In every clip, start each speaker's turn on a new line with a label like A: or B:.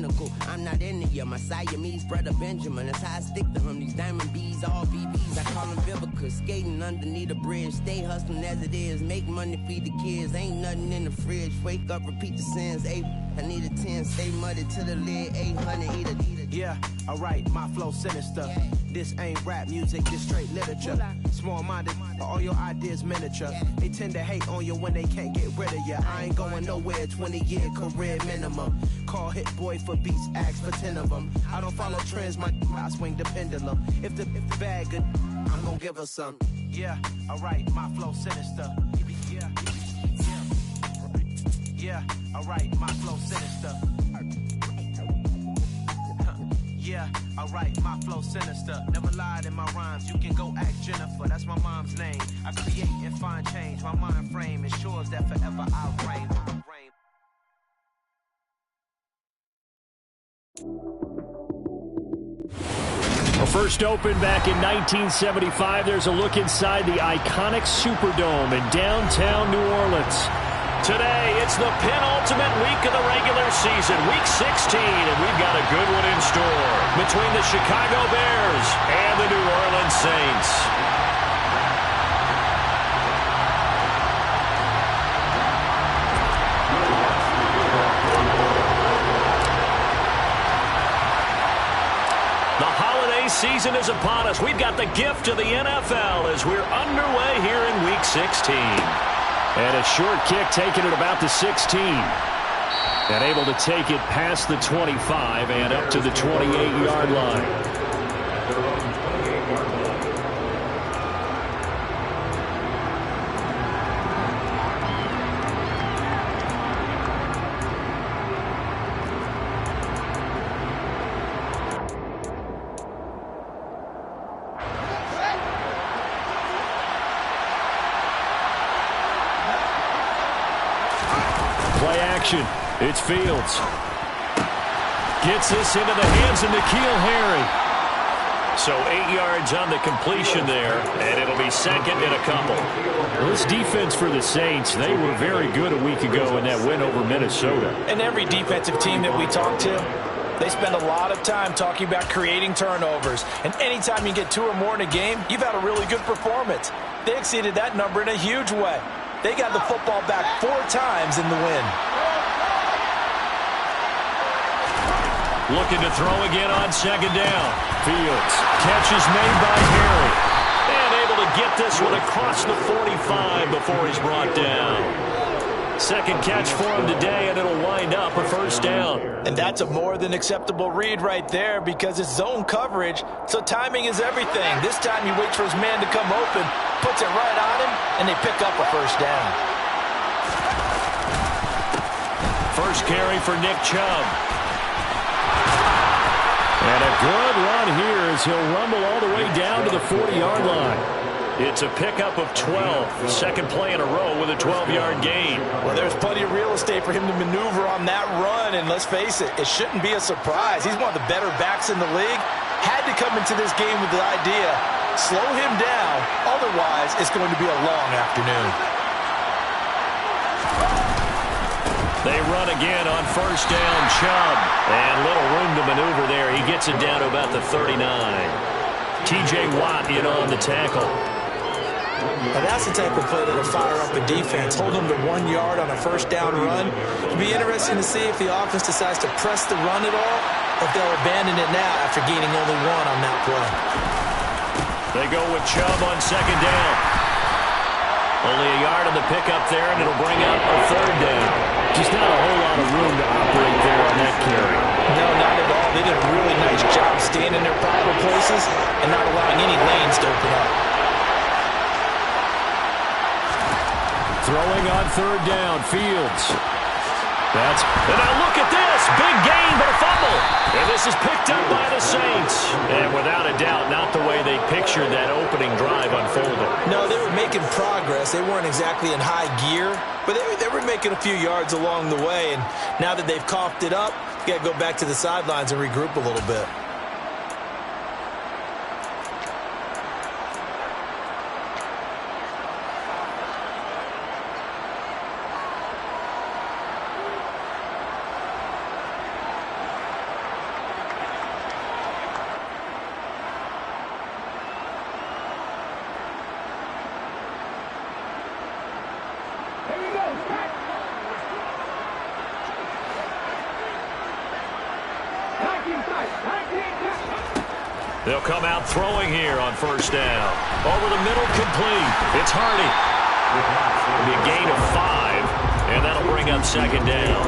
A: identical. I'm not into you, my Siamese brother Benjamin. That's how I stick to him. These diamond bees, all BBs, I call them Vivica. Skating underneath a bridge, stay hustling as it is. Make money, feed the kids, ain't nothing in the fridge. Wake up, repeat the sins. I need a 10, stay muddy to the lid. 800, eat a.
B: Yeah, alright, my flow sinister. Yeah. This ain't rap music, this straight literature. Small-minded, all your ideas miniature. Yeah. They tend to hate on you when they can't get rid of you. I ain't going nowhere, 20-year career minimum. Call Hit Boy for beats, ask for 10 of them. I don't follow trends, I swing the pendulum. If the bag good, I'm gonna give her some. Yeah, alright, my flow sinister. Yeah, alright, my flow sinister. Yeah, alright, my flow sinister. Never lied in my rhymes, you can go ask Jennifer. That's my mom's name. I create and find change. My mind frame ensures that forever I'll reign.
C: Well, first opened back in 1975, there's a look inside the iconic Superdome in downtown New Orleans. Today, it's the penultimate week of the regular season, week 16, and we've got a good one in store between the Chicago Bears and the New Orleans Saints. The holiday season is upon us. We've got the gift of the NFL as we're underway here in week 16. And a short kick taken at about the 16. And able to take it past the 25 and up to the 28-yard line. It's Fields. Gets this into the hands of N'Keal Harry. So 8 yards on the completion there, and it'll be second and a couple. Well, this defense for the Saints, they were very good a week ago in that win over Minnesota.
D: And every defensive team that we talk to, they spend a lot of time talking about creating turnovers. And anytime you get 2 or more in a game, you've had a really good performance. They exceeded that number in a huge way. They got the football back 4 times in the win.
C: Looking to throw again on second down. Fields. Catch is made by Harry. And able to get this one across the 45 before he's brought down. Second catch for him today, and it'll wind up a first down.
D: And that's a more than acceptable read right there because it's zone coverage, so timing is everything. This time he waits for his man to come open, puts it right on him, and they pick up a first down.
C: First carry for Nick Chubb. And a good run here as he'll rumble all the way down to the 40-yard line. It's a pickup of 12. Second play in a row with a 12-yard gain.
D: Well, there's plenty of real estate for him to maneuver on that run. And let's face it, it shouldn't be a surprise. He's one of the better backs in the league. Had to come into this game with the idea, slow him down. Otherwise, it's going to be a long afternoon.
C: They run again on first down, Chubb. And little room to maneuver there. He gets it down to about the 39. T.J. Watt in on the tackle.
D: Now that's the type of play that'll fire up a defense. Hold them to 1 yard on a first down run. It'll be interesting to see if the offense decides to press the run at all, or if they'll abandon it now after gaining only 1 on that play.
C: They go with Chubb on second down. Only a yard on the pickup there, and it'll bring up a third down. Just not a whole lot of room to operate there on that carry.
D: No, not at all. They did a really nice job staying in their proper places and not allowing any lanes to open up.
C: Throwing on third down, Fields. And now look at this. Big gain, but a fumble. And this is picked up by the Saints. And without a doubt, not the way they pictured that opening drive unfolding.
D: No, they were making progress. They weren't exactly in high gear, but they were making a few yards along the way. And now that they've coughed it up, you got to go back to the sidelines and regroup a little bit.
C: They'll come out throwing here on first down. Over the middle, complete. It's Hardy. It'll be a gain of 5, and that'll bring up second down.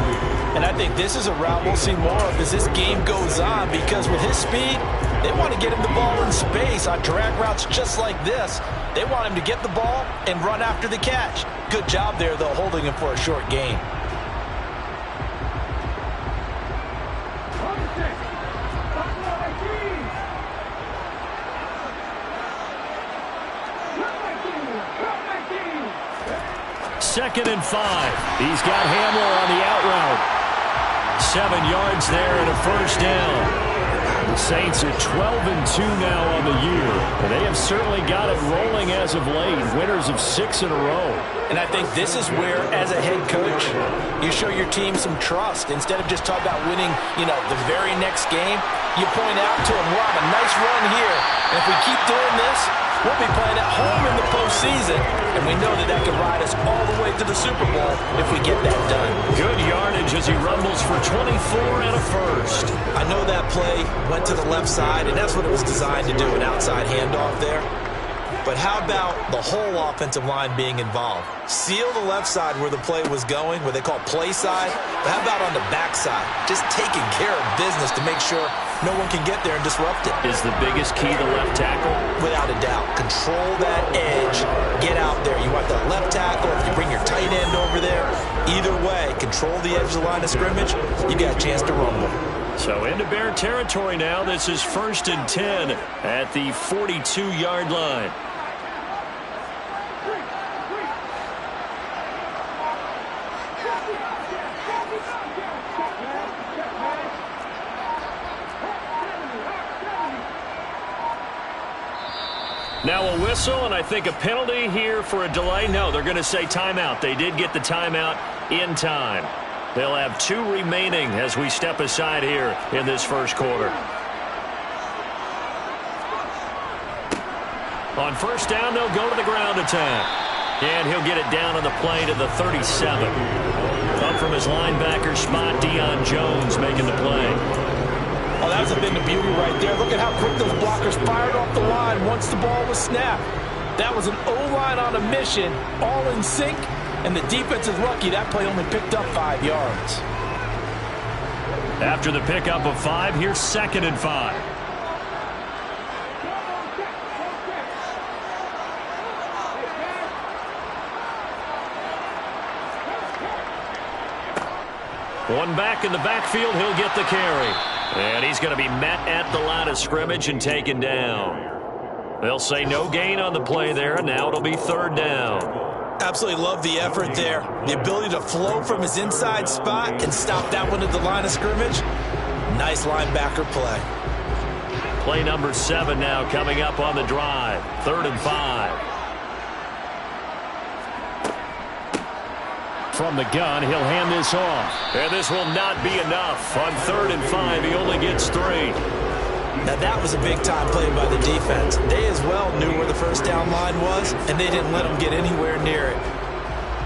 D: And I think this is a route we'll see more of as this game goes on, because with his speed, they want to get him the ball in space on drag routes just like this. They want him to get the ball and run after the catch. Good job there, though, holding him for a short gain.
C: Second and 5. He's got Hamler on the out route. 7 yards there and a first down. The Saints are 12-2 now on the year. And they have certainly got it rolling as of late. Winners of 6 in a row.
D: And I think this is where, as a head coach, you show your team some trust. Instead of just talking about winning, the very next game, you point out to them, we'll have a nice run here. And if we keep doing this, we'll be playing at home in the postseason, and we know that can ride us all the way to the Super Bowl if we get that done.
C: Good yardage as he rumbles for 24 and a first.
D: I know that play went to the left side, and that's what it was designed to do, an outside handoff there. But how about the whole offensive line being involved? Seal the left side where the play was going, what they call play side. But how about on the back side? Just taking care of business to make sure no one can get there and disrupt it.
C: Is the biggest key the left tackle?
D: Without a doubt. Control that edge. Get out there. You want that left tackle. If you bring your tight end over there, either way, control the edge of the line of scrimmage, you got a chance to rumble.
C: So into Bear territory now. This is 1st and 10 at the 42-yard line. Now a whistle, and I think a penalty here for a delay. No, they're going to say timeout. They did get the timeout in time. They'll have 2 remaining as we step aside here in this first quarter. On first down, they'll go to the ground attack. And he'll get it down on the play to the 37. Up from his linebacker spot, Deion Jones making the play.
D: Oh, that's a bit of beauty right there. Look at how quick those blockers fired off the line once the ball was snapped. That was an O-line on a mission, all in sync, and the defense is lucky that play only picked up 5 yards.
C: After the pickup of 5, here's 2nd and 5. One back in the backfield, he'll get the carry. And he's going to be met at the line of scrimmage and taken down. They'll say no gain on the play there, and now it'll be 3rd down.
D: Absolutely love the effort there. The ability to flow from his inside spot and stop that one at the line of scrimmage. Nice linebacker play.
C: Play number 7 now coming up on the drive. 3rd and 5. From the gun, he'll hand this off. And this will not be enough. On 3rd and 5, he only gets 3.
D: Now that was a big-time play by the defense. They as well knew where the first down line was, and they didn't let them get anywhere near it.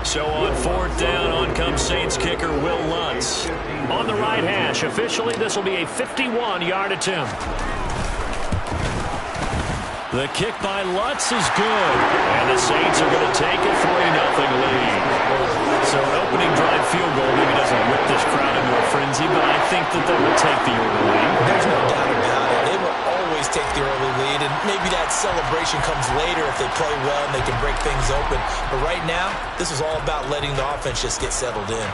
C: So on 4th down, on comes Saints kicker Will Lutz. On the right hash, officially this will be a 51-yard attempt. The kick by Lutz is good. And the Saints are going to take a 3-0 lead. So an opening drive field goal maybe doesn't whip this crowd into a frenzy, but I think that they will take the early lead.
D: There's no doubt about it. They will always take the early lead, and maybe that celebration comes later if they play well and they can break things open. But right now, this is all about letting the offense just get settled in.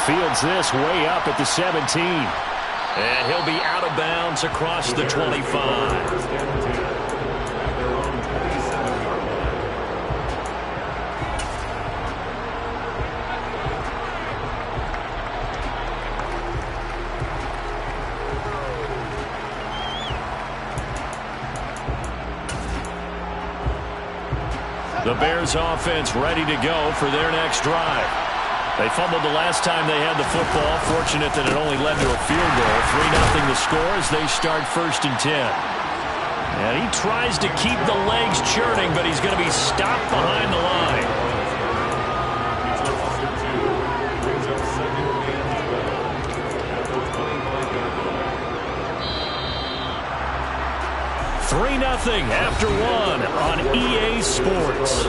C: Fields this way up at the 17. And he'll be out of bounds across the 25. The Bears offense ready to go for their next drive. They fumbled the last time they had the football. Fortunate that it only led to a field goal. 3-0 the score as they start 1st and 10. And he tries to keep the legs churning, but he's going to be stopped behind the line. 3-0 after one on EA Sports.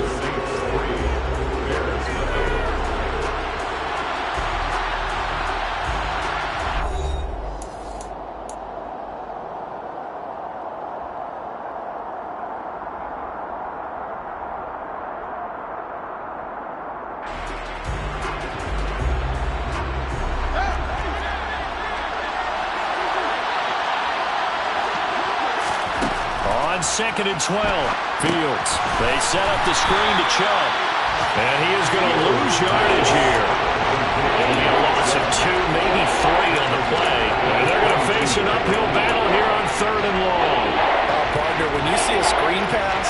C: On 2nd and 12, Fields. They set up the screen to Chubb. And he is going to lose yardage here. It'll be a loss of 2, maybe 3 on the play. And they're going to face an uphill battle here on 3rd and long.
D: Partner, when you see a screen pass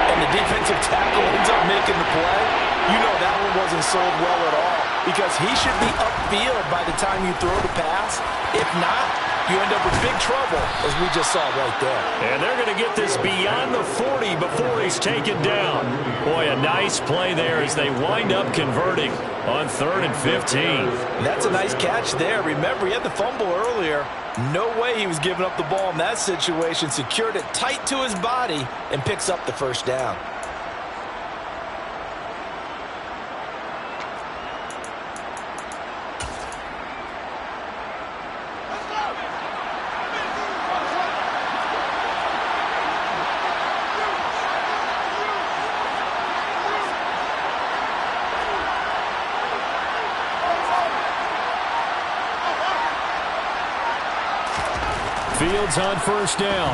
D: and the defensive tackle ends up making the play, you know that one wasn't sold well at all. Because he should be upfield by the time you throw the pass. If not, you end up with big trouble, as we just saw right there.
C: And they're going to get this beyond the 40 before he's taken down. Boy, a nice play there as they wind up converting on 3rd and 15.
D: That's a nice catch there. Remember, he had the fumble earlier. No way he was giving up the ball in that situation. Secured it tight to his body and picks up the first down.
C: Fields on 1st down.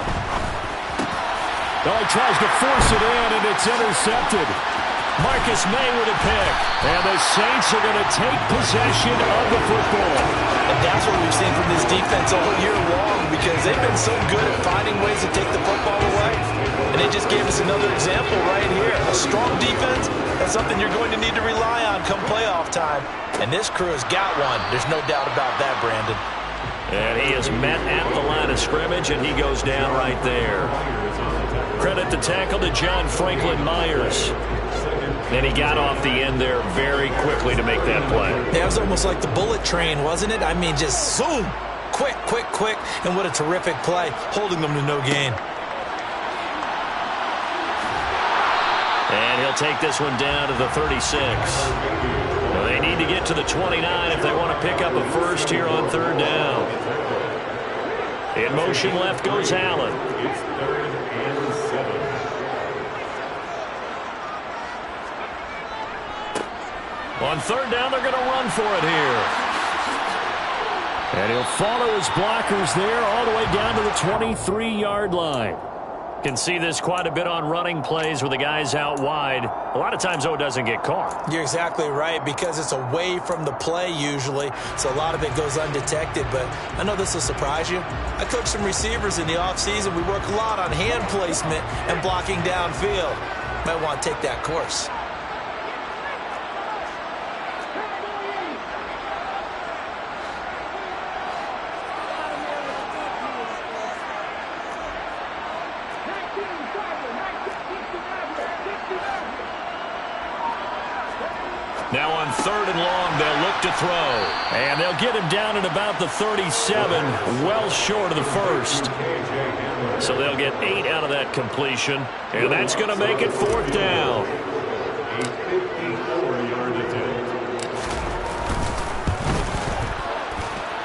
C: Oh, he tries to force it in, and it's intercepted. Marcus May with a pick. And the Saints are going to take possession of the football.
D: And that's what we've seen from this defense all year long, because they've been so good at finding ways to take the football away. And they just gave us another example right here. A strong defense, that's something you're going to need to rely on come playoff time. And this crew has got one. There's no doubt about that, Brandon.
C: And he is met at the line of scrimmage, and he goes down right there. Credit the tackle to John Franklin Myers. And he got off the end there very quickly to make that play.
D: Yeah, it was almost like the bullet train, wasn't it? I mean, just zoom. Quick, quick, quick. And what a terrific play, holding them to no gain.
C: And he'll take this one down to the 36. Well, they need to get to the 29 if they want to pick up a first here on 3rd down. In motion left goes Allen.
E: It's 3rd and 7.
C: On 3rd down, they're going to run for it here. And he'll follow his blockers there all the way down to the 23-yard line. Can see this quite a bit on running plays where the guy's out wide. A lot of times, though, it doesn't get caught.
D: You're exactly right, because it's away from the play usually, so a lot of it goes undetected. But I know this will surprise you. I coach some receivers in the offseason. We work a lot on hand placement and blocking downfield. Might want to take that course.
C: Now on 3rd and long, they'll look to throw. And they'll get him down at about the 37, well short of the first. So they'll get 8 out of that completion. And that's going to make it 4th down.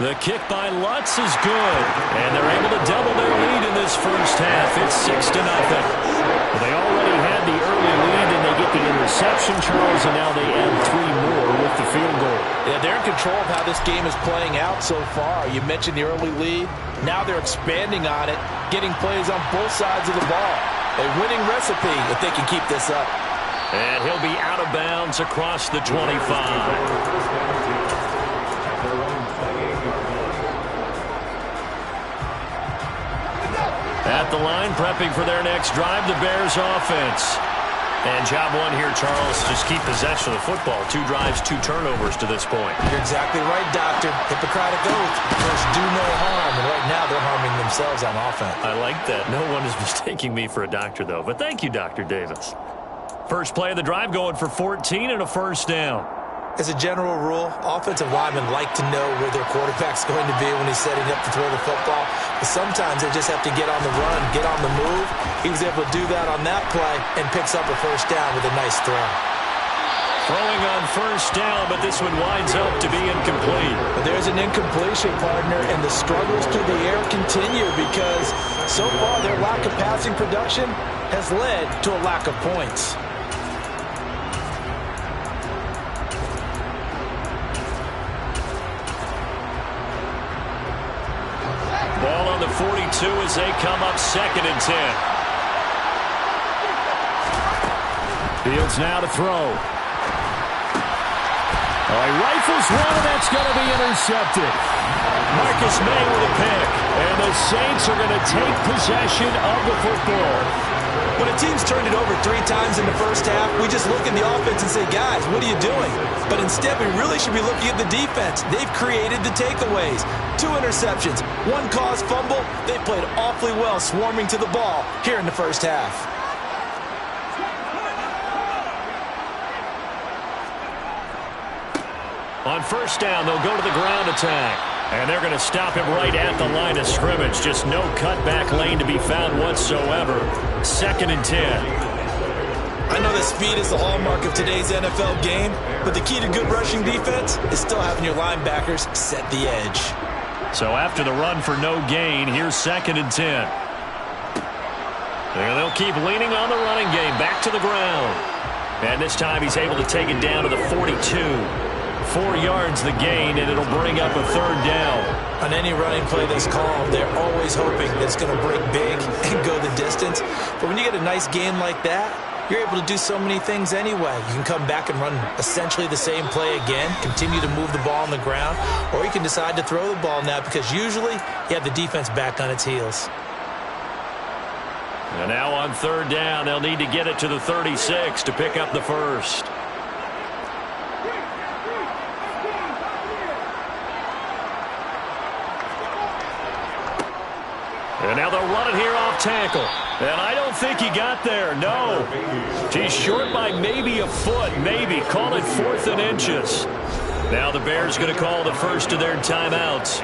C: The kick by Lutz is good. And they're able to double their lead in this first half. It's 6-0. Well, they already had the early lead, and they get the interception, Charles, and now they add 3 more with the field goal.
D: Yeah, they're in control of how this game is playing out so far. You mentioned the early lead. Now they're expanding on it, getting plays on both sides of the ball. A winning recipe if they can keep this up.
C: And he'll be out of bounds across the 25. At the line, prepping for their next drive, the Bears offense. And job one here, Charles, just keep possession of the football. 2 drives, 2 turnovers to this point.
D: You're exactly right, Doctor. Hippocratic oath. First, do no harm. And right now, they're harming themselves on offense.
C: I like that. No one is mistaking me for a doctor, though. But thank you, Dr. Davis. First play of the drive going for 14 and a first down.
D: As a general rule, offensive linemen like to know where their quarterback's going to be when he's setting up to throw the football. But sometimes they just have to get on the run, get on the move. He was able to do that on that play and picks up a first down with a nice throw.
C: Throwing on first down, but this one winds up to be incomplete.
D: But there's an incompletion, partner, and the struggles through the air continue because so far their lack of passing production has led to a lack of points.
C: Ball on the 42 as they come up 2nd and 10. Fields now to throw. Oh, he rifles one, and that's going to be intercepted. Marcus May with a pick. And the Saints are going to take possession of the football.
D: When a team's turned it over 3 times in the first half, we just look at the offense and say, guys, what are you doing? But instead, we really should be looking at the defense. They've created the takeaways. 2 interceptions, 1 caused fumble. They played awfully well swarming to the ball here in the first half.
C: On first down, they'll go to the ground attack. And they're going to stop him right at the line of scrimmage. Just no cutback lane to be found whatsoever. 2nd and 10.
D: I know that speed is the hallmark of today's NFL game, but the key to good rushing defense is still having your linebackers set the edge.
C: So after the run for no gain, here's 2nd and 10. And they'll keep leaning on the running game. Back to the ground. And this time he's able to take it down to the 42. 4 yards the gain, and it'll bring up a 3rd down.
D: On any running play that's called, they're always hoping that it's going to break big and go the distance. But when you get a nice gain like that, you're able to do so many things anyway. You can come back and run essentially the same play again, continue to move the ball on the ground, or you can decide to throw the ball now because usually you have the defense back on its heels.
C: And now on 3rd down, they'll need to get it to the 36 to pick up the first. And now they'll run it here off tackle. And I don't think he got there. No. He's short by maybe a foot. Maybe. Call it 4th and inches. Now the Bears going to call the first of their timeouts.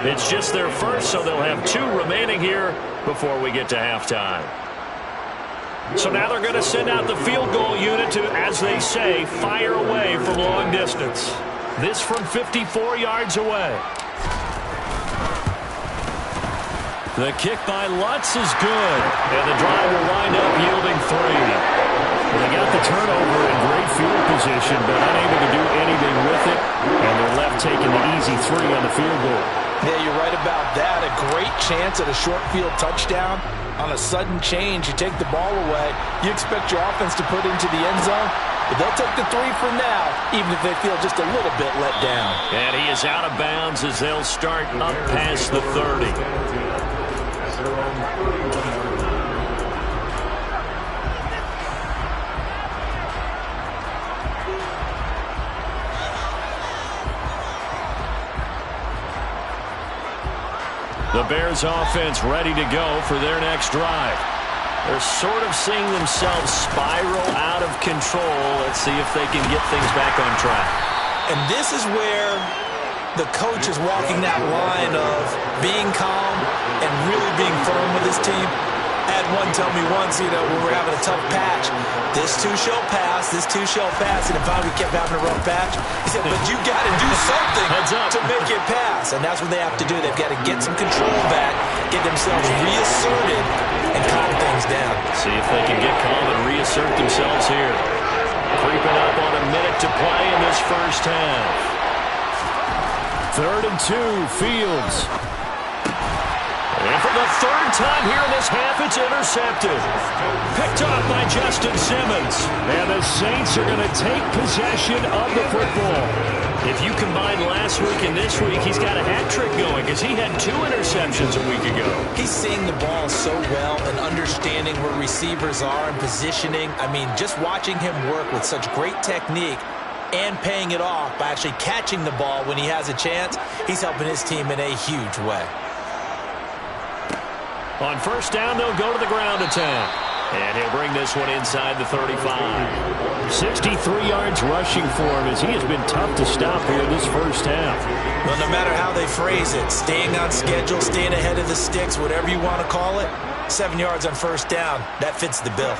C: It's just their first, so they'll have 2 remaining here before we get to halftime. So now they're going to send out the field goal unit to, as they say, fire away from long distance. This from 54 yards away. The kick by Lutz is good, and the drive will wind up yielding 3. Well, they got the turnover in great field position, but unable to do anything with it, and they're left taking the easy 3 on the field goal.
D: Yeah, you're right about that. A great chance at a short field touchdown. On a sudden change, you take the ball away. You expect your offense to put into the end zone, but they'll take the 3 for now, even if they feel just a little bit let down.
C: And he is out of bounds as they'll start up past the 30. The Bears offense ready to go for their next drive. They're sort of seeing themselves spiral out of control. Let's see if they can get things back on track.
D: And this is where the coach is walking that line of being calm and really being firm with his team. I had one tell me once, when we're having a tough patch, this too shall pass, this too shall pass, and if we kept having a rough patch, he said, but you got to do something to make it pass, and that's what they have to do. They've got to get some control back, get themselves reasserted, and calm things down.
C: See if they can get calm and reassert themselves here. Creeping up on a minute to play in this first half. 3rd and 2, Fields. And for the 3rd time here in this half, it's intercepted. Picked off by Justin Simmons. And the Saints are going to take possession of the football. If you combine last week and this week, he's got a hat trick going because he had 2 interceptions a week ago.
D: He's seeing the ball so well and understanding where receivers are and positioning. I mean, just watching him work with such great technique and paying it off by actually catching the ball when he has a chance, he's helping his team in a huge way.
C: On first down, they'll go to the ground attack. And he'll bring this one inside the 35. 63 yards rushing for him as he has been tough to stop here this first half.
D: Well, no matter how they phrase it, staying on schedule, staying ahead of the sticks, whatever you want to call it, 7 yards on first down, that fits the bill.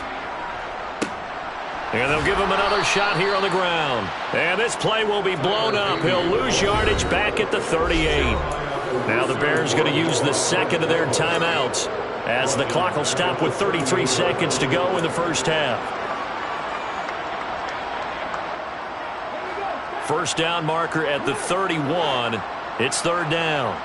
C: And they'll give him another shot here on the ground. And this play will be blown up. He'll lose yardage back at the 38. Now the Bears going to use the second of their timeouts as the clock will stop with 33 seconds to go in the first half. First down marker at the 31. It's third down.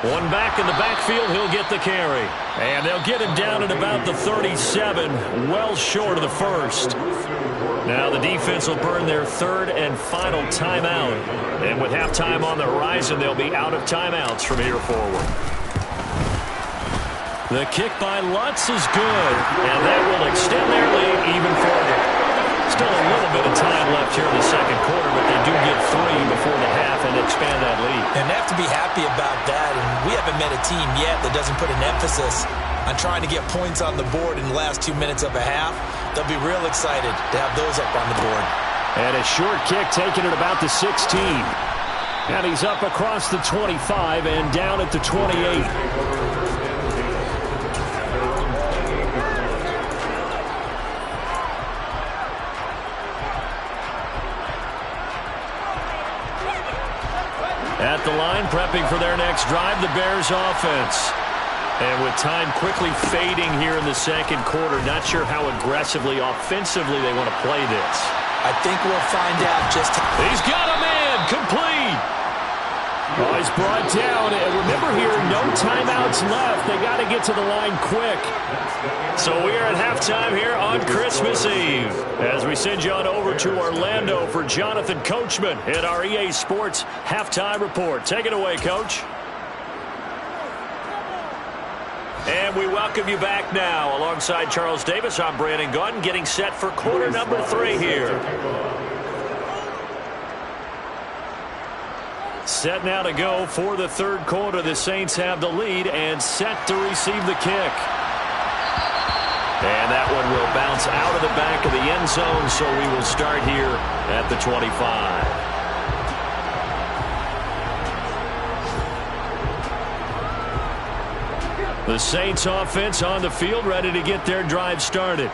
C: One back in the backfield, he'll get the carry. And they'll get him down at about the 37, well short of the first. Now the defense will burn their third and final timeout. And with halftime on the horizon, they'll be out of timeouts from here forward. The kick by Lutz is good, and that will extend their lead even further. Still a little bit of time left here in the second quarter, but they do get 3 before the half and expand that lead.
D: And they have to be happy about that, and we haven't met a team yet that doesn't put an emphasis on trying to get points on the board in the last 2 minutes of a half. They'll be real excited to have those up on the board.
C: And a short kick taken at about the 16. And he's up across the 25 and down at the 28. At the line, prepping for their next drive, the Bears offense. And with time quickly fading here in the second quarter, not sure how aggressively, offensively they want to play this.
D: I think we'll find out just how.
C: He's got a man, complete. Oh, he's brought down. And remember here, no timeouts left. They got to get to the line quick. So we are at halftime here on Christmas Eve as we send you on over to Orlando for Jonathan Coachman in our EA Sports Halftime Report. Take it away, Coach. And we welcome you back now. Alongside Charles Davis, I'm Brandon Gunn, getting set for quarter number 3 here. Set now to go for the third quarter. The Saints have the lead and set to receive the kick. And that one will bounce out of the back of the end zone, so we will start here at the 25. The Saints offense on the field, ready to get their drive started.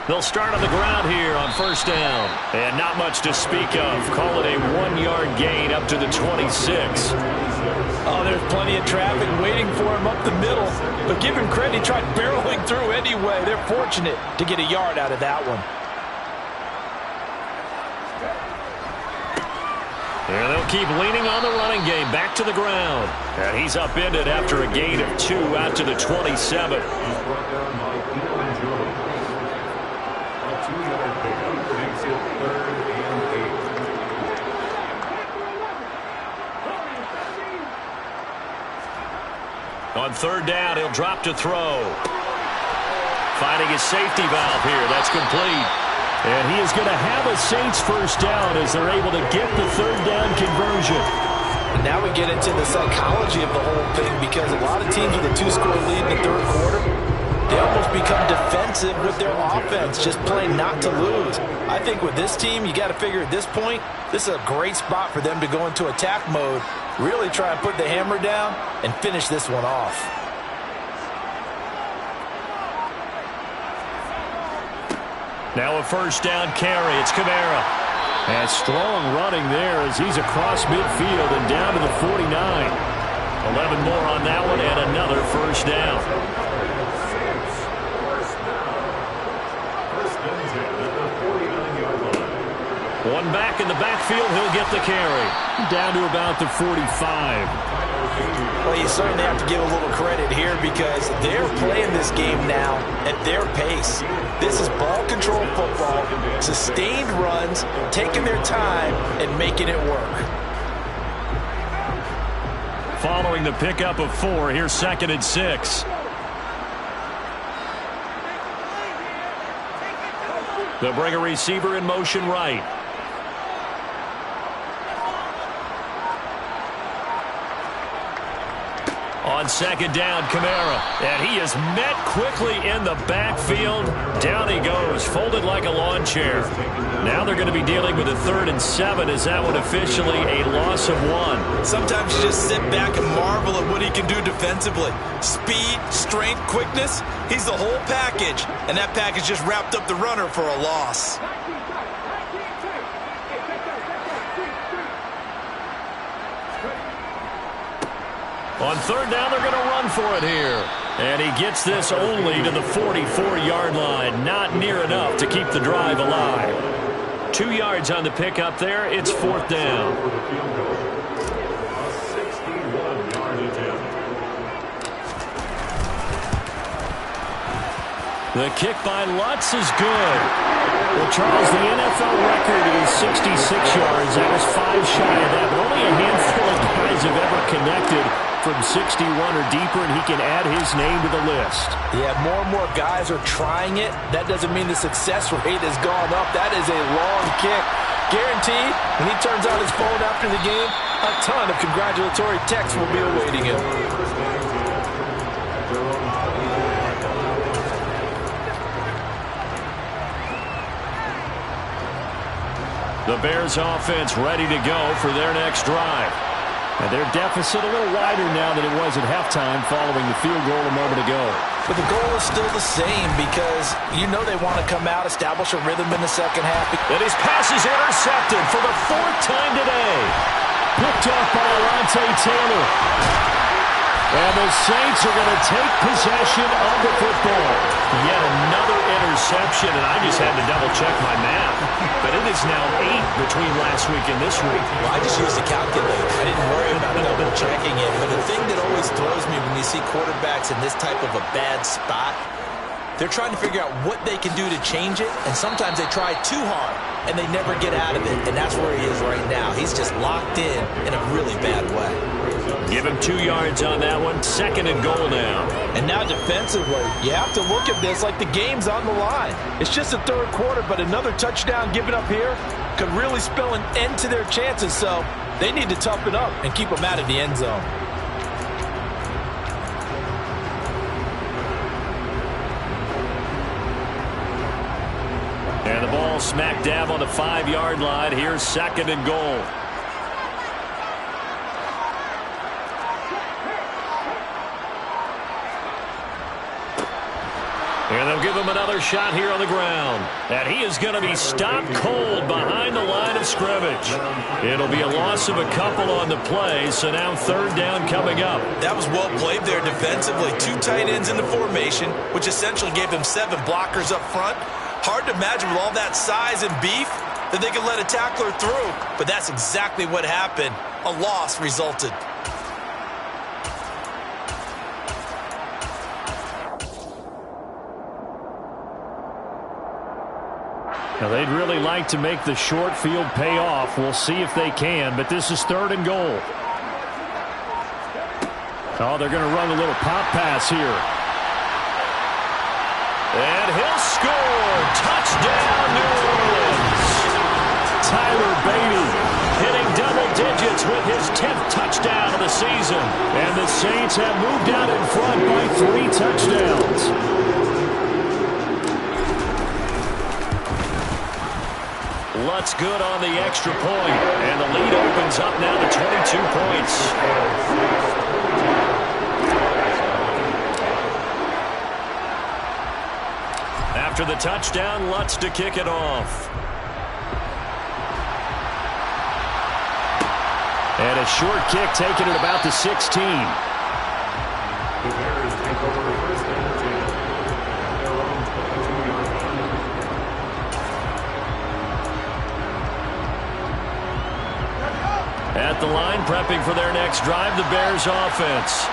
C: They'll start on the ground here on first down. And not much to speak of. Call it a 1-yard gain up to the 26.
D: Oh, there's plenty of traffic waiting for him up the middle. But give him credit, he tried barreling through anyway. They're fortunate to get a yard out of that one.
C: And they'll keep leaning on the running game. Back to the ground. And he's upended after a gain of 2 out to the 27. On third down, he'll drop to throw. Finding his safety valve here. That's complete. And he is going to have a Saints first down as they're able to get the third down conversion.
D: Now we get into the psychology of the whole thing, because a lot of teams with a 2-score lead in the third quarter, they almost become defensive with their offense, just playing not to lose. I think with this team, you got to figure at this point, this is a great spot for them to go into attack mode, really try and put the hammer down and finish this one off.
C: Now a first down carry. It's Kamara. And strong running there as he's across midfield and down to the 49. 11 more on that one and another first down. One back in the backfield, he'll get the carry. Down to about the 45.
D: Well, you certainly have to give a little credit here because they're playing this game now at their pace. This is ball control football, sustained runs, taking their time and making it work.
C: following the pickup of 4. Here's 2nd and 6. They'll bring a receiver in motion right. On 2nd down, Kamara. And he is met quickly in the backfield. Down he goes, folded like a lawn chair. Now they're going to be dealing with a 3rd and 7. Is that one officially a loss of 1?
D: Sometimes you just sit back and marvel at what he can do defensively. Speed, strength, quickness. He's the whole package. And that package just wrapped up the runner for a loss.
C: On 3rd down, they're going to run for it here. And he gets this only to the 44-yard line. Not near enough to keep the drive alive. 2 yards on the pickup there. It's 4th down. The kick by Lutz is good. Well, Charles, the NFL record is 66 yards. That was 5 shy of that, but only a handful of guys have ever connected from 61 or deeper, and he can add his name to the list.
D: Yeah, more and more guys are trying it. That doesn't mean the success rate has gone up. That is a long kick. Guaranteed, when he turns on his phone after the game, a ton of congratulatory texts will be awaiting him.
C: The Bears offense ready to go for their next drive. And their deficit a little wider now than it was at halftime following the field goal a moment ago.
D: But the goal is still the same because you know they want to come out, establish a rhythm in the second half.
C: And his pass is intercepted for the 4th time today. Picked off by Alontae Taylor. And the Saints are going to take possession of the football. Yet another interception, and I just had to double-check my math. But it is now 8 between last week and this week.
D: Well, I just used a calculator. I didn't worry about double-checking it. But the thing that always throws me when you see quarterbacks in this type of a bad spot, they're trying to figure out what they can do to change it, and sometimes they try too hard, and they never get out of it. And that's where he is right now. He's just locked in a really bad way.
C: Give him 2 yards on that one. 2nd and goal now.
D: And now defensively, you have to look at this like the game's on the line. It's just the 3rd quarter, but another touchdown given up here could really spell an end to their chances. So they need to toughen up and keep them out of the end zone.
C: And the ball smack dab on the 5-yard line. Here's 2nd and goal. And they'll give him another shot here on the ground. And he is going to be stopped cold behind the line of scrimmage. It'll be a loss of a couple on the play, so now 3rd down coming up.
D: That was well played there defensively. 2 tight ends in the formation, which essentially gave him 7 blockers up front. Hard to imagine with all that size and beef that they could let a tackler through. But that's exactly what happened. A loss resulted.
C: Now, they'd really like to make the short field pay off. We'll see if they can, but this is 3rd and goal. Oh, they're going to run a little pop pass here. And he'll score. Touchdown, New Orleans. Tyler Beatty hitting double digits with his 10th touchdown of the season. And the Saints have moved out in front by 3 touchdowns. Lutz good on the extra point, and the lead opens up now to 22 points. After the touchdown, Lutz to kick it off. And a short kick taken at about the 16.
E: The Bears take over 1st and 10. Their own 22-yard line.
C: At the line, prepping for their next drive, the Bears offense.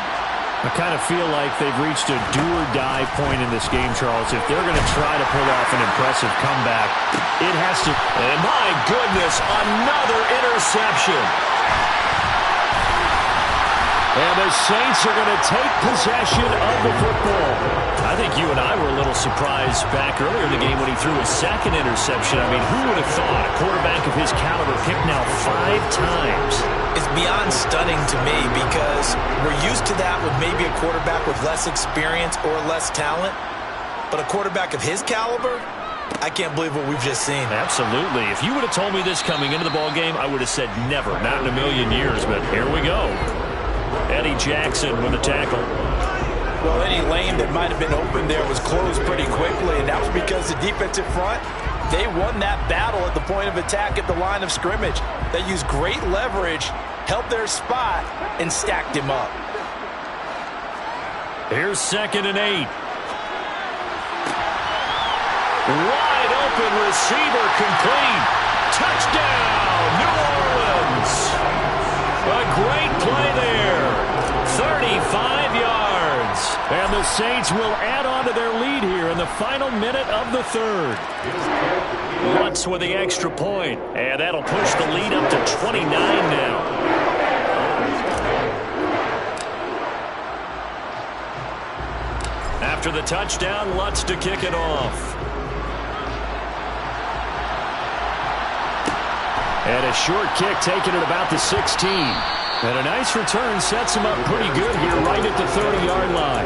C: I kind of feel like they've reached a do-or-die point in this game, Charles. If they're going to try to pull off an impressive comeback, it has to... And my goodness, another interception. And the Saints are going to take possession of the football. I think you and I were a little surprised back earlier in the game when he threw his second interception. I mean, who would have thought a quarterback of his caliber picked now 5 times?
D: It's beyond stunning to me because we're used to that with maybe a quarterback with less experience or less talent. But a quarterback of his caliber, I can't believe what we've just seen.
C: Absolutely. If you would have told me this coming into the ball game, I would have said never, not in a million years. But here we go. Eddie Jackson with a tackle.
D: Well, any lane that might have been open there was closed pretty quickly, and that was because the defensive front, they won that battle at the point of attack at the line of scrimmage. They used great leverage, held their spot, and stacked him up.
C: Here's 2nd and 8. Wide open receiver complete. Touchdown, New Orleans. A great play there. 35 yards. And the Saints will add on to their lead here in the final minute of the 3rd. Lutz with the extra point. And that'll push the lead up to 29 now. After the touchdown, Lutz to kick it off. And a short kick taken at about the 16. And a nice return sets him up pretty good here right at the 30-yard line.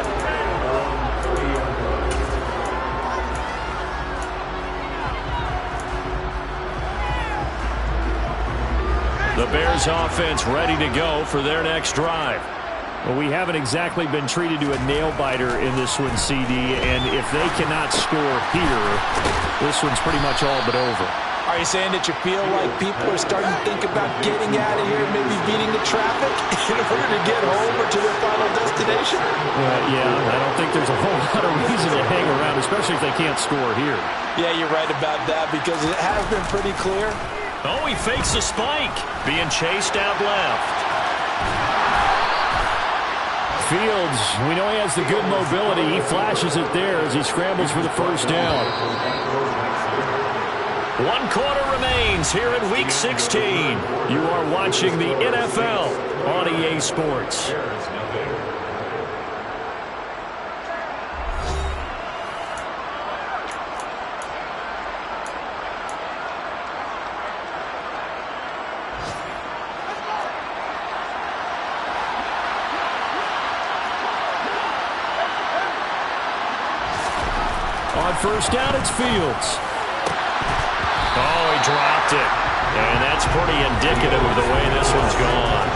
C: The Bears offense ready to go for their next drive. Well, we haven't exactly been treated to a nail-biter in this one, CD, and if they cannot score here, this one's pretty much all but over.
D: Are you saying that you feel like people are starting to think about getting out of here, maybe beating the traffic in order to get home or to their final destination?
C: Yeah, I don't think there's a whole lot of reason to hang around, especially if they can't score here.
D: Yeah, you're right about that because it has been pretty clear.
C: Oh, he fakes a spike, being chased out left. Fields, we know he has the good mobility. He flashes it there as he scrambles for the first down. 1 quarter remains here in Week 16. You are watching the NFL on EA Sports. On first down, it's Fields. Oh, he dropped it. And that's pretty indicative of the way this one's gone.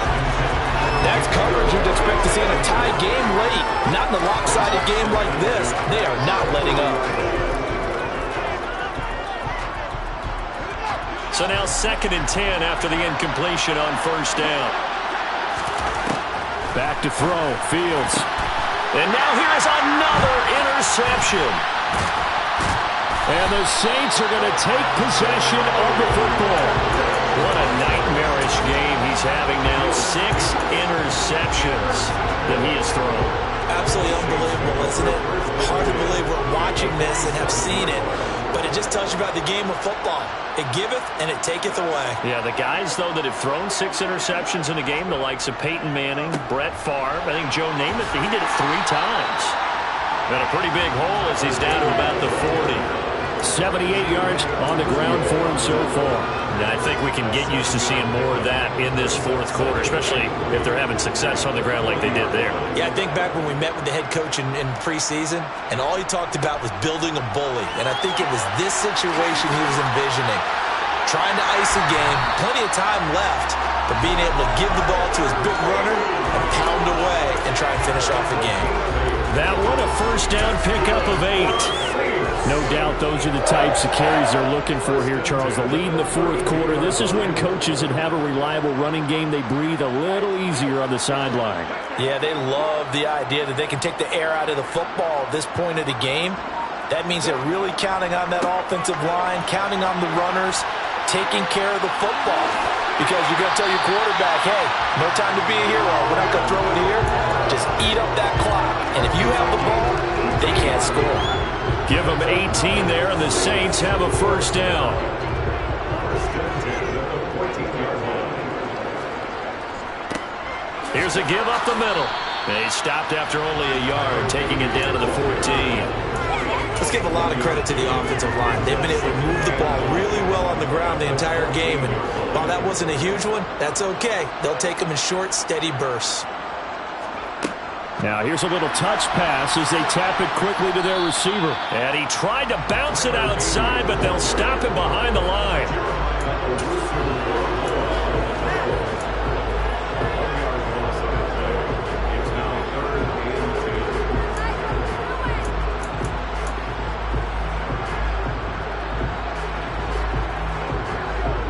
D: That's coverage you'd expect to see in a tie game late. Not in a lopsided game like this. They are not letting up.
C: So now 2nd and 10 after the incompletion on first down. Back to throw, Fields. And now here's another interception. And the Saints are going to take possession of the football. What a nightmarish game he's having now. 6 interceptions that he has thrown.
D: Absolutely unbelievable, isn't it? Hard to believe we're watching this and have seen it. But it just tells you about the game of football. It giveth and it taketh away.
C: Yeah, the guys, though, that have thrown 6 interceptions in a game, the likes of Peyton Manning, Brett Favre, I think Joe Namath, he did it 3 times. Got a pretty big hole as he's down to about the 40. 78 yards on the ground for him so far. And I think we can get used to seeing more of that in this 4th quarter, especially if they're having success on the ground like they did there.
D: Yeah, I think back when we met with the head coach in preseason, and all he talked about was building a bully. And I think it was this situation he was envisioning. Trying to ice a game, plenty of time left, but being able to give the ball to his big runner and pound away and try and finish off the game.
C: That one, a first down pickup of 8. No doubt those are the types of carries they're looking for here, Charles. The lead in the 4th quarter. This is when coaches that have a reliable running game, they breathe a little easier on the sideline.
D: Yeah, they love the idea that they can take the air out of the football at this point of the game. That means they're really counting on that offensive line, counting on the runners, taking care of the football. Because you're going to tell your quarterback, hey, no time to be a hero. We're not going to throw it here. Just eat up that clock. And if you have the ball, they can't score.
C: Give them 18 there, and the Saints have a first down. Here's a give up the middle. They stopped after only a yard, taking it down to the 14.
D: Let's give a lot of credit to the offensive line. They've been able to move the ball really well on the ground the entire game. And while that wasn't a huge one, that's okay. They'll take them in short, steady bursts.
C: Now here's a little touch pass as they tap it quickly to their receiver. And he tried to bounce it outside, but they'll stop him behind the line.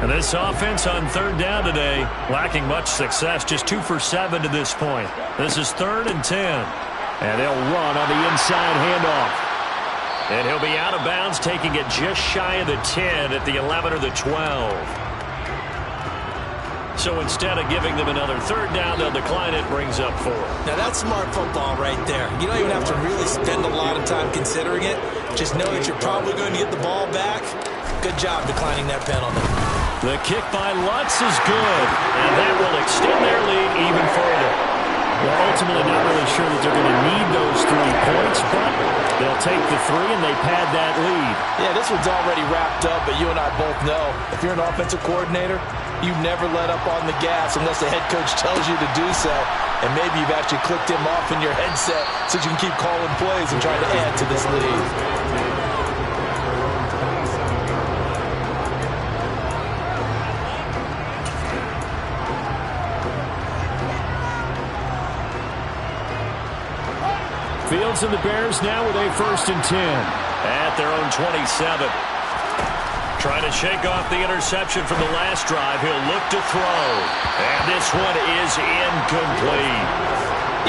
C: And this offense on third down today, lacking much success, just 2 for 7 to this point. This is 3rd and 10. And they'll run on the inside handoff. And he'll be out of bounds, taking it just shy of the 10 at the 11 or the 12. So instead of giving them another third down, they'll decline it, brings up 4.
D: Now that's smart football right there. You don't even have to really spend a lot of time considering it. Just know that you're probably going to get the ball back. Good job declining that penalty.
C: The kick by Lutz is good, and that will extend their lead even further. Well, ultimately not really sure that they're going to need those 3 points, but they'll take the 3 and they pad that lead.
D: Yeah, this one's already wrapped up, but you and I both know if you're an offensive coordinator, you never let up on the gas unless the head coach tells you to do so. And maybe you've actually clicked him off in your headset so you can keep calling plays and trying to add to this lead.
C: Fields and the Bears now with a 1st and 10 at their own 27. Trying to shake off the interception from the last drive. He'll look to throw. And this one is incomplete.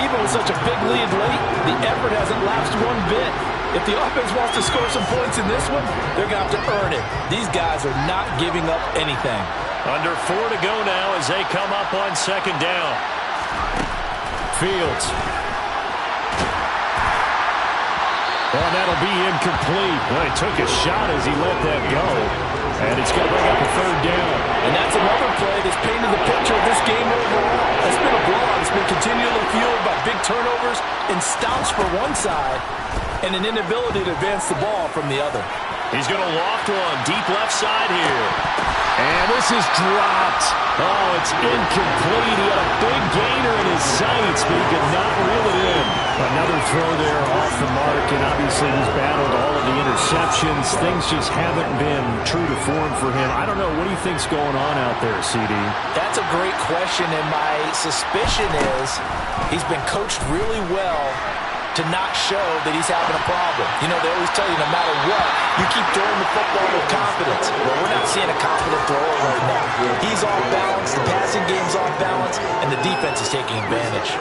D: Even with such a big lead late, the effort hasn't lapsed one bit. If the offense wants to score some points in this one, they're going to have to earn it. These guys are not giving up anything.
C: Under 4 to go now as they come up on 2nd down. Fields. Well, that'll be incomplete. Well, he took a shot as he let that go. And it's going to bring up a 3rd down.
D: And that's another play that's painted the picture of this game overall. It's been a blowout. It's been continually fueled by big turnovers and stops for one side and an inability to advance the ball from the other.
C: He's going to loft one deep left side here. And this is dropped. Oh, it's incomplete. He had a big gainer in his sights, but he could not reel it in. Another throw there off the mark, and obviously he's battled all of the interceptions. Things just haven't been true to form for him. I don't know. What do you think's going on out there, CD?
D: That's a great question, and my suspicion is he's been coached really well to not show that he's having a problem. You know, they always tell you no matter what, you keep throwing the football with confidence. Well, we're not seeing a confident thrower right now. He's off balance, the passing game's off balance, and the defense is taking advantage.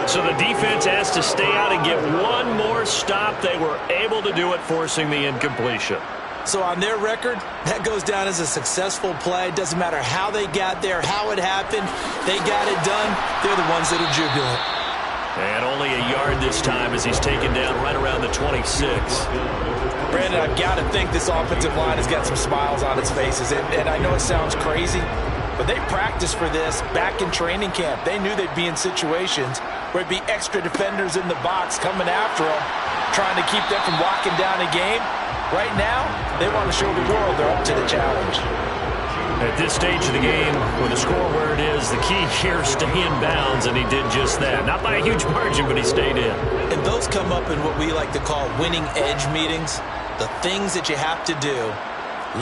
C: So the defense has to stay out and get one more stop. They were able to do it, forcing the incompletion.
D: So on their record, that goes down as a successful play. Doesn't matter how they got there, how it happened. They got it done. They're the ones that are jubilant.
C: And only a yard this time as he's taken down right around the 26.
D: Brandon, I've got to think this offensive line has got some smiles on its faces. And I know it sounds crazy, but they practiced for this back in training camp. They knew they'd be in situations where it'd be extra defenders in the box coming after them, trying to keep them from locking down a game. Right now, they want to show the world they're up to the challenge.
C: At this stage of the game, with the score where it is, the key here is stay in bounds, and he did just that. Not by a huge margin, but he stayed in.
D: And those come up in what we like to call winning edge meetings. The things that you have to do,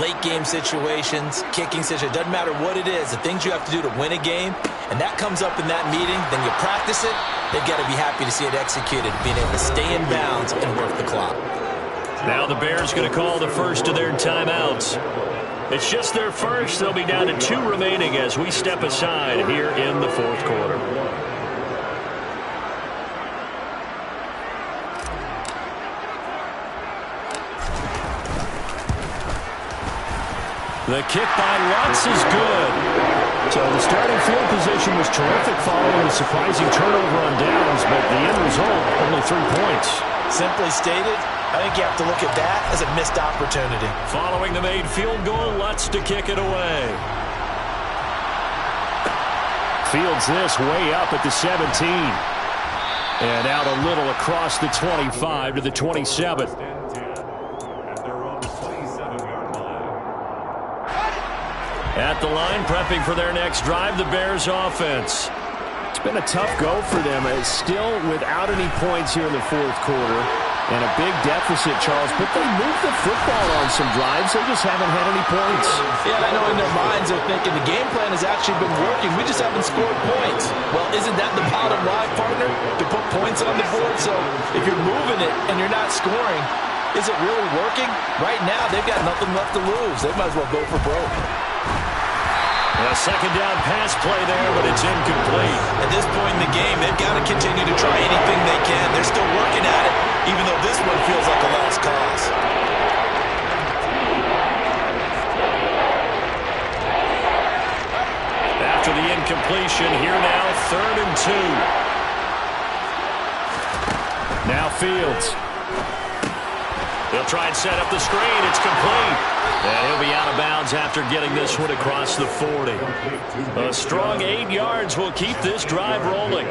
D: late game situations, kicking situations, doesn't matter what it is, the things you have to do to win a game, and that comes up in that meeting, then you practice it, they've got to be happy to see it executed, being able to stay in bounds and work the clock.
C: Now the Bears going to call the first of their timeouts. It's just their first. They'll be down to 2 remaining as we step aside here in the 4th quarter. The kick by Lutz is good. So the starting field position was terrific following the surprising turnover on downs, but the end result, only 3 points.
D: Simply stated, I think you have to look at that as a missed opportunity.
C: Following the made field goal, Lutz to kick it away. Fields this way up at the 17. And out a little across the 25 to the 27. At the line, prepping for their next drive, the Bears offense. It's been a tough go for them. It's still without any points here in the fourth quarter. And a big deficit, Charles. But they moved the football on some drives. They just haven't had any points.
D: Yeah, I know in their minds they're thinking the game plan has actually been working. We just haven't scored points. Well, isn't that the bottom line, partner? To put points on the board. So if you're moving it and you're not scoring, is it really working? Right now, they've got nothing left to lose. They might as well go for broke.
C: A second down pass play there, but it's incomplete.
D: At this point in the game, they've got to continue to try anything they can. They're still working at it, even though this one feels like a lost cause.
C: After the incompletion, here now, 3rd and 2. Now Fields. He'll try and set up the screen. It's complete. And he'll be out of bounds after getting this one across the 40. A strong 8 yards will keep this drive rolling.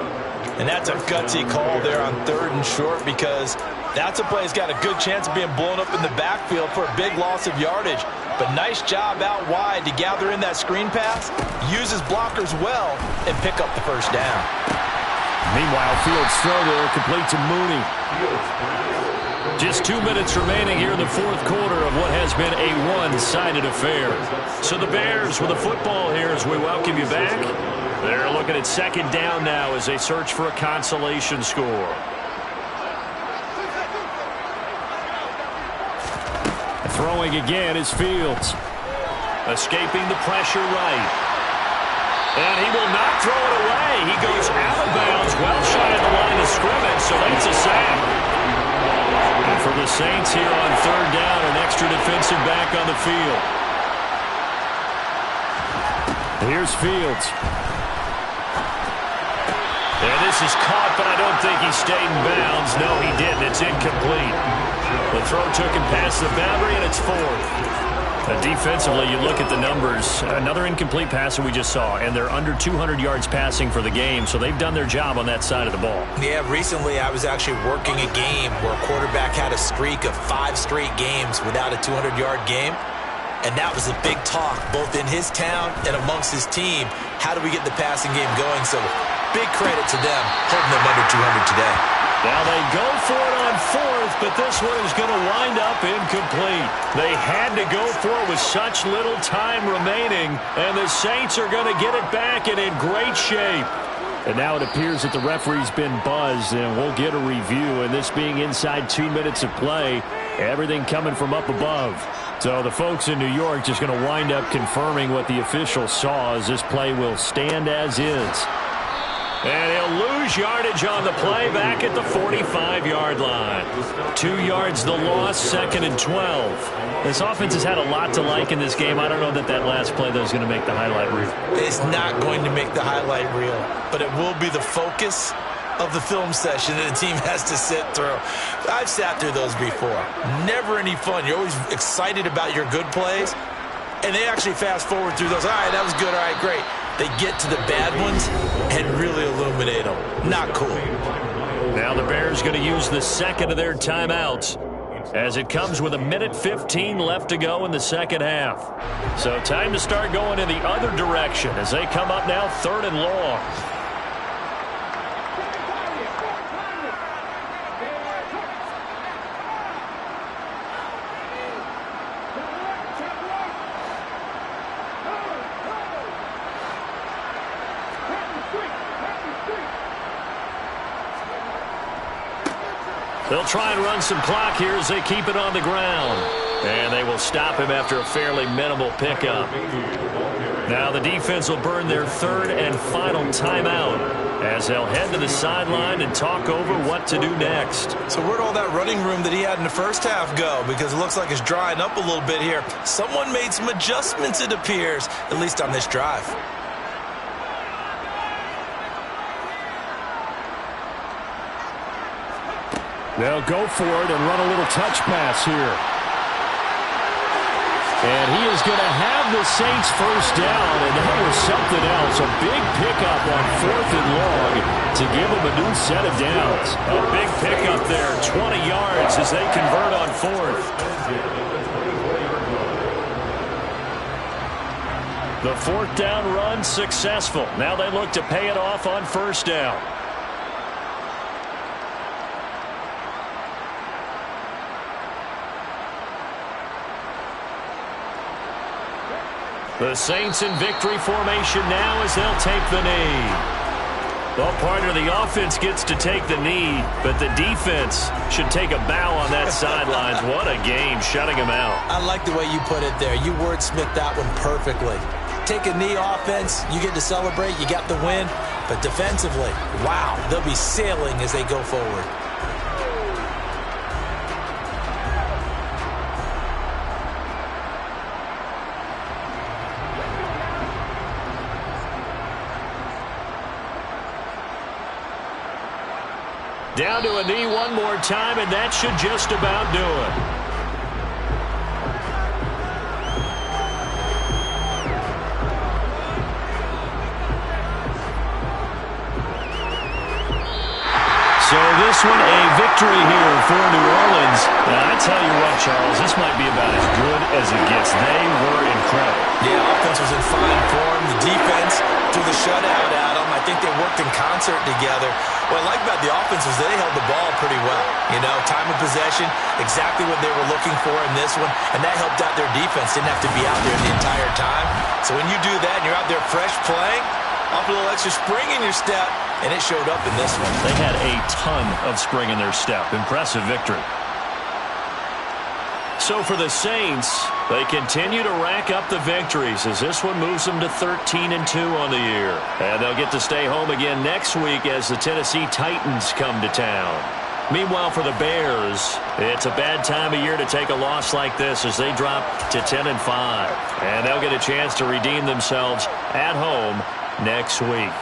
D: And that's a gutsy call there on 3rd and short, because that's a play that's got a good chance of being blown up in the backfield for a big loss of yardage. But nice job out wide to gather in that screen pass, use his blockers well, and pick up the first down.
C: Meanwhile, Fields' throw there complete to Mooney. Just 2 minutes remaining here in the fourth quarter of what has been a one-sided affair. So the Bears with the football here as we welcome you back. They're looking at second down now as they search for a consolation score. Throwing again is Fields. Escaping the pressure right. And he will not throw it away. He goes out of bounds, well shy of the line of scrimmage, so that's a sack. And for the Saints here on 3rd down, an extra defensive back on the field. Here's Fields. And this is caught, but I don't think he stayed in bounds. No, he didn't. It's incomplete. The throw took him past the boundary, and it's 4th. Defensively, you look at the numbers. Another incomplete pass that we just saw, and they're under 200 yards passing for the game, so they've done their job on that side of the ball.
D: Yeah, recently I was actually working a game where a quarterback had a streak of 5 straight games without a 200-yard game, and that was a big talk both in his town and amongst his team. How do we get the passing game going? So big credit to them holding them under 200 today.
C: Now they go for it on 4th, but this one is going to wind up incomplete. They had to go for it with such little time remaining, and the Saints are going to get it back and in great shape. And now it appears that the referee's been buzzed, and we'll get a review. And this being inside 2 minutes of play, everything coming from up above. So the folks in New York just going to wind up confirming what the officials saw, as this play will stand as is. And he'll lose yardage on the play back at the 45-yard line. 2 yards the loss, 2nd and 12. This offense has had a lot to like in this game. I don't know that that last play, though, is going to make the highlight reel.
D: It's not going to make the highlight reel, but it will be the focus of the film session that the team has to sit through. I've sat through those before. Never any fun. You're always excited about your good plays, and they actually fast forward through those. All right, that was good. All right, great. They get to the bad ones and really illuminate them. Not cool.
C: Now the Bears going to use the second of their timeouts as it comes with 1:15 left to go in the second half. So time to start going in the other direction as they come up now 3rd and long. They'll try and run some clock here as they keep it on the ground. And they will stop him after a fairly minimal pickup. Now the defense will burn their 3rd and final timeout as they'll head to the sideline and talk over what to do next.
D: So where'd all that running room that he had in the first half go? Because it looks like it's drying up a little bit here. Someone made some adjustments, it appears, at least on this drive.
C: They'll go for it and run a little touch pass here. And he is going to have the Saints first down, and that was something else. A big pickup on 4th and long to give them a new set of downs. A big pickup there, 20 yards as they convert on 4th. The 4th down run successful. Now they look to pay it off on 1st down. The Saints in victory formation now as they'll take the knee. Well, partner, the offense gets to take the knee, but the defense should take a bow on that sidelines. What a game, shutting him out.
D: I like the way you put it there. You wordsmithed that one perfectly. Take a knee offense, you get to celebrate, you got the win. But defensively, wow, they'll be sailing as they go forward.
C: Down to a knee one more time, and that should just about do it. So this one, a victory here for New Orleans. Now, I tell you what, Charles, this might be about as good as it gets. They were incredible.
D: Yeah, offense was in fine form. The defense threw the shutout at them. I think they worked in concert together. What I like about the offense is they held the ball pretty well. You know, time of possession, exactly what they were looking for in this one, and that helped out their defense. Didn't have to be out there the entire time. So when you do that and you're out there fresh playing, off a little extra spring in your step, and it showed up in this one.
C: They had a ton of spring in their step. Impressive victory. So for the Saints, they continue to rack up the victories as this one moves them to 13-2 on the year. And they'll get to stay home again next week as the Tennessee Titans come to town. Meanwhile, for the Bears, it's a bad time of year to take a loss like this as they drop to 10-5. And they'll get a chance to redeem themselves at home next week.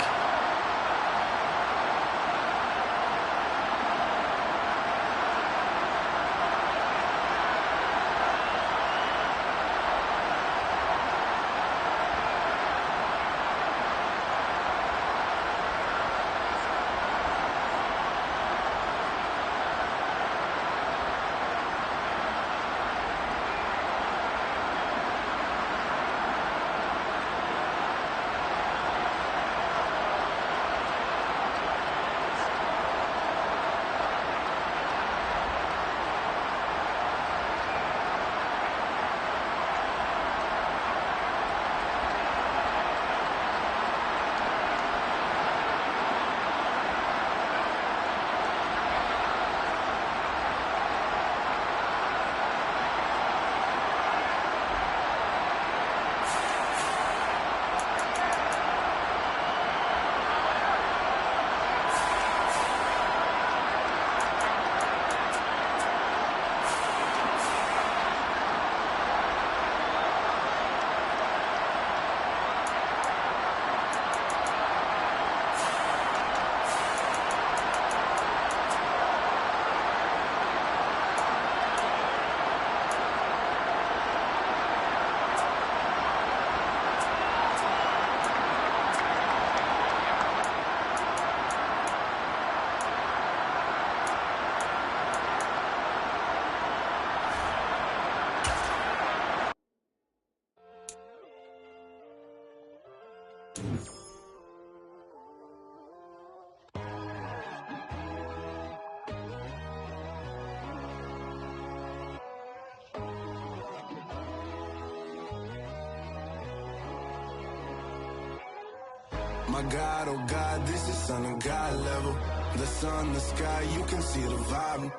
F: My God, oh God, this is Son of God level. The sun, the sky, you can see the vibe.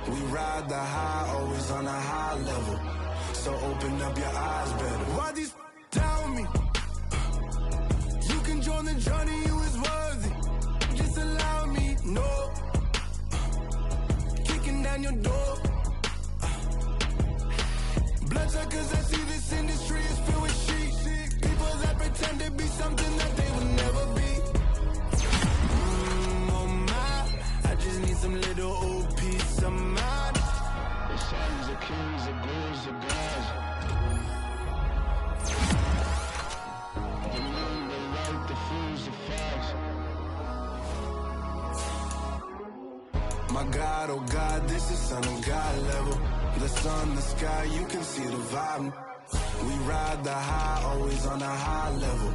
F: We ride the high, always on a high level. So open up your eyes better. Why these tell me? You can join the journey, you is worthy. Just allow me, no. Kicking down your door. Bloodsuckers, I see this industry is filled with sheep. People that pretend to be something that they will never be. Oh my, I just need some little old peace of mind. The sons, the kings, the gods, the gods. My God, oh God, this is son of God level. The sun, the sky, you can see the vibe. We ride the high, always on a high level.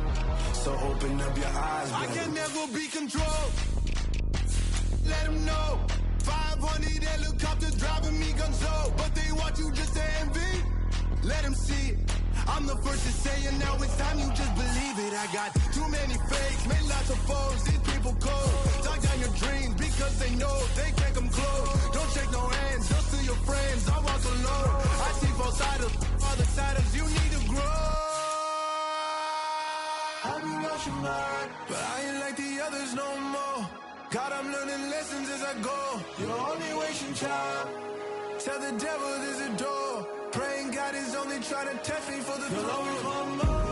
F: So open up your eyes, baby.
G: I can never be controlled. Let them know. 500 helicopters driving me gonzo. But they want you just to envy. Let them see it. I'm the first to say it, now it's time you just believe it. I got too many fakes, made lots of foes, these people cold. Talk down your dreams because they know they can't come close. Don't shake no hands, just to your friends, I walk alone. I see both sides of other siders, you need to grow. Have you lost your mind? But I ain't like the others no more. God, I'm learning lessons as I go. You're only wasting time. Tell the devil there's a door. Praying God is only trying to test me for the glory.